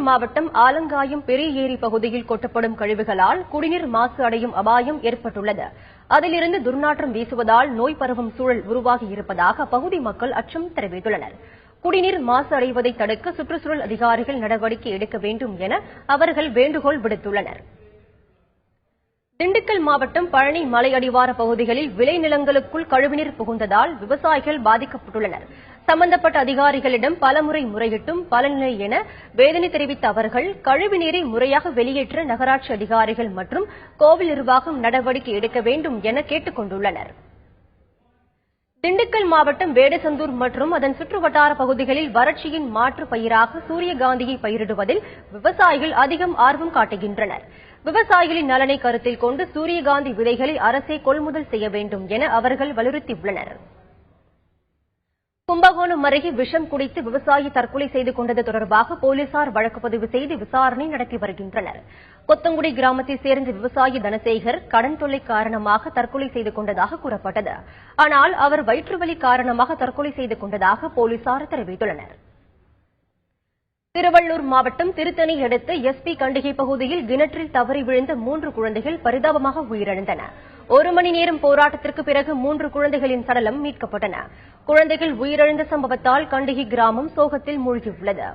மாவட்டம் ஆலங்காயம் பெரிய ஏரி பகுதியில் கொட்டப்படும் கழிவுகளால் குடிநீர் மாசு அடையும் அபாயம் ஏற்பட்டுள்ளது. அதிலிருந்து துர்நாற்றம் வீசுவதால் நோய் பரவும் சூழல் உருவாகியிருப்பதாக அப்பகுதி மக்கள் அச்சம் தெரிவித்துள்ளனர். குடிநீர் மாசு அடைவதை தடுக்க சுற்றுச்சூழல் அதிகாரிகள் நடவடிக்கை எடுக்க வேண்டும் என அவர்கள் வேண்டுகோள் விடுத்துள்ளனர். திண்டுக்கல் மாவட்டம் பழனி மலை அடிவார பகுதிகளில் விளைநிலங்களுக்குள் கழிவுநீர் புகுந்ததால் விவசாயிகள் பாதிக்கப்பட்டுள்ளனர். சம்பந்தப்பட்ட அதிகாரிகளிடம் பலமுறை முறையிட்டும் பலனில்லை என வேதனை தெரிவித்த அவர்கள் கழிவுநீரை முறையாக வெளியேற்ற நகராட்சி அதிகாரிகள் மற்றும் கோவில் நிர்வாகம் நடவடிக்கை எடுக்க வேண்டும் என கேட்டுக் கொண்டுள்ளனர். திண்டுக்கல் மாவட்டம் வேடசந்தூர் மற்றும் அதன் சுற்றுவட்டார பகுதிகளில் வறட்சியின் மாற்று பயிராக சூரியகாந்தியை பயிரிடுவதில் விவசாயிகள் அதிகம் ஆர்வம் காட்டுகின்றனர். விவசாயிகளின் நலனை கருத்தில் கொண்டு சூரியகாந்தி விதைகளை அரசே கொள்முதல் செய்ய வேண்டும் என அவர்கள் வலியுறுத்தியுள்ளனர். கும்பகோணம் அருகே விஷம் குடித்து விவசாயி தற்கொலை செய்து கொண்டது தொடர்பாக போலீசார் வழக்கு பதிவு செய்து விசாரணை நடத்தி வருகின்றனர். கொத்தங்குடி கிராமத்தைச் சேர்ந்த விவசாயி தனசேகர் கடன் தொல்லை காரணமாக தற்கொலை செய்து கொண்டதாக கூறப்பட்டது. ஆனால் அவர் வயிற்றுவலி காரணமாக தற்கொலை செய்து கொண்டதாக போலீசார் தெரிவித்துள்ளனர். திருவள்ளூர் மாவட்டம் திருத்தணி அடுத்த எஸ்பி கண்டிகை பகுதியில் கிணற்றில் தவறி விழுந்த 3 குழந்தைகள் பரிதாபமாக உயிரிழந்தன. 1 மணி நேரம் போராட்டத்திற்கு பிறகு 3 குழந்தைகளின் சடலம் மீட்கப்பட்டன. குழந்தைகள் உயிரிழந்த சம்பவத்தால் கண்டிகை கிராமம் சோகத்தில் மூழ்கியுள்ளது.